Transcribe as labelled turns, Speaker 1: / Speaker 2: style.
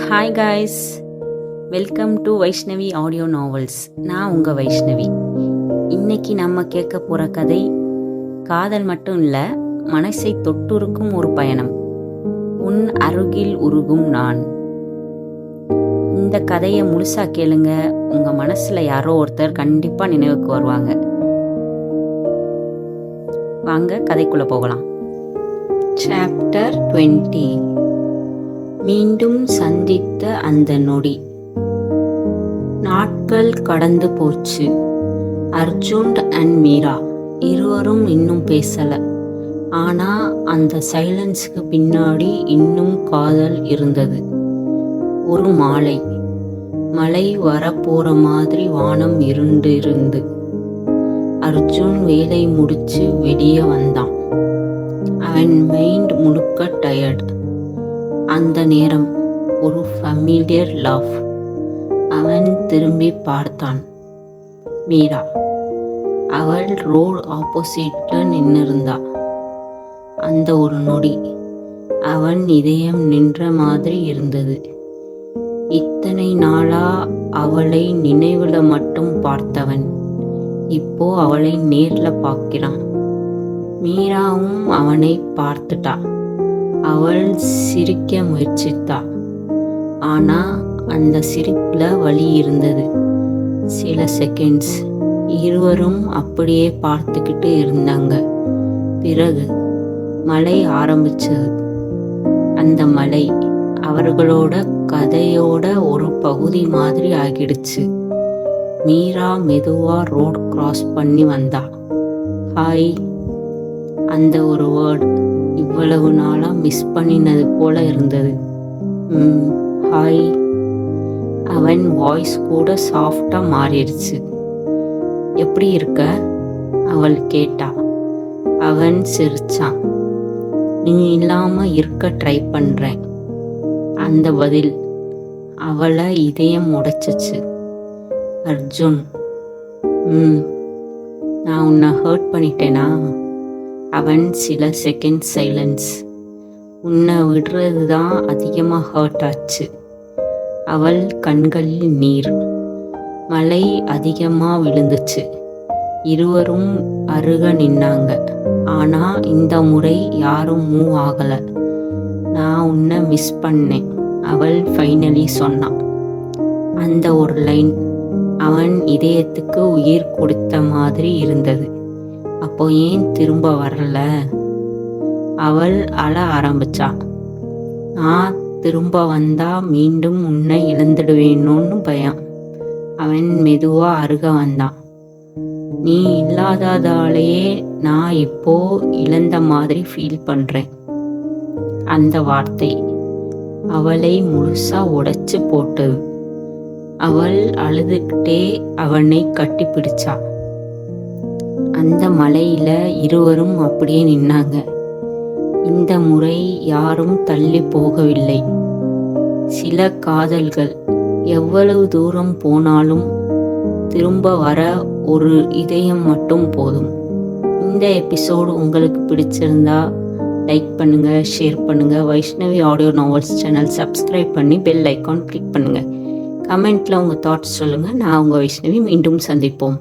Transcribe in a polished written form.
Speaker 1: Hi guys, welcome to Vaishnavi audio novels. நான் உங்கள் வைஷ்ணவி. இன்னைக்கு நம்ம கேட்க போகிற கதை காதல் மட்டும் இல்லை, மனசை தொட்டுருக்கும் ஒரு பயணம். உன் அருகில் உருகும் நான். இந்த கதையை முழுசாக கேளுங்க, உங்கள் மனசில் யாரோ ஒருத்தர் கண்டிப்பாக நினைவுக்கு வருவாங்க. வாங்க கதைக்குள்ளே போகலாம். சாப்டர் 20. மீண்டும் சந்தித்த அந்த நொடி. நாட்கள் கடந்து போச்சு. அர்ஜுன் அண்ட் மீரா இருவரும் இன்னும் பேசல. ஆனா அந்த சைலன்ஸுக்கு பின்னாடி இன்னும் காதல் இருந்தது. ஒரு மாலை, மழை வரப்போற மாதிரி வானம் இருண்டு இருந்து அர்ஜுன் வேலை முடிச்சு வெளியே வந்தான். அவன் மைண்ட் முழுக்க டயர்ட். அந்த நேரம் ஒரு ஃபெமிலியர் லவ். அவன் திரும்பி பார்த்தான். மீரா. அவள் ரோடு ஆப்போசிட்ல நின்னிருந்தா. அந்த ஒரு நொடி அவன் இதயம் நின்ற மாதிரி இருந்தது. இத்தனை நாளா அவளை நினைவுல மட்டும் பார்த்தவன் இப்போ அவளை நேர்ல பார்க்கிறான். மீராவும் அவனை பார்த்துட்டா. அவள் சிரிக்க முயற்சித்தா. ஆனா அந்த சிரிப்புல வலி இருந்தது. சில செகண்ட்ஸ் இருவரும் அப்படியே பார்த்துக்கிட்டு இருந்தாங்க. பிறகு மழை ஆரம்பிச்சது. அந்த மழை அவர்களோட கதையோட ஒரு பகுதி மாதிரி ஆகிடுச்சு. மீரா மெதுவா ரோட் கிராஸ் பண்ணி வந்தா. ஹாய். அந்த ஒரு வேர்டு இவ்வளவு நாளா மிஸ் பண்ணினது போல இருந்தது. ஹாய். அவன் வாய்ஸ் கூட சாஃப்டா மாறிடுச்சு. எப்படி இருக்க? அவள் கேட்டா. அவன் சிரிச்சான். நீ இல்லாம இருக்க ட்ரை பண்றேன். அந்த பதில் அவளை இதயம் உடைச்சிச்சு. அர்ஜுன், நான் உன்னை ஹர்ட் பண்ணிட்டேனா? அவன் சில செகண்ட் சைலன்ஸ். உன்னை விடுறது தான் அதிகமாக ஹர்ட் ஆச்சு. அவள் கண்களில் நீர். மழை அதிகமாக விழுந்துச்சு. இருவரும் அருக நின்னாங்க. ஆனா இந்த முறை யாரும் மூவ் ஆகலை. நான் உன்னை மிஸ் பண்ணேன், அவள் ஃபைனலி சொன்னான். அந்த ஒரு லைன் அவன் இதயத்துக்கு உயிர் கொடுத்த மாதிரி இருந்தது. அப்போ ஏன் திரும்ப வரல? அவள் அழ ஆரம்பிச்சா. நான் திரும்ப வந்தா மீண்டும் உன்னை இழந்துடுவேணும்னு பயம். அவன் மெதுவா அருக வந்தான். நீ இல்லாததாலேயே நான் இப்போ இழந்த மாதிரி ஃபீல் பண்றேன். அந்த வார்த்தை அவளை முழுசா உடைச்சு போட்டது. அவள் அழுதுகிட்டே அவனை கட்டி பிடிச்சா. அந்த மலையில இருவரும் அப்படியே நின்னாங்க. இந்த முறை யாரும் தள்ளி போகவில்லை. சில காதல்கள் எவ்வளவு தூரம் போனாலும் திரும்ப வர ஒரு இதயம் மட்டும் போதும். இந்த எபிசோடு உங்களுக்கு பிடிச்சிருந்தா லைக் பண்ணுங்க, ஷேர் பண்ணுங்க. Vaishnavi audio novels channel subscribe பண்ணி பெல் ஐக்கான் கிளிக் பண்ணுங்க. கமெண்ட்ல உங்க தாட்ஸ் சொல்லுங்க. நான் உங்க வைஷ்ணவி. மீண்டும் சந்திப்போம்.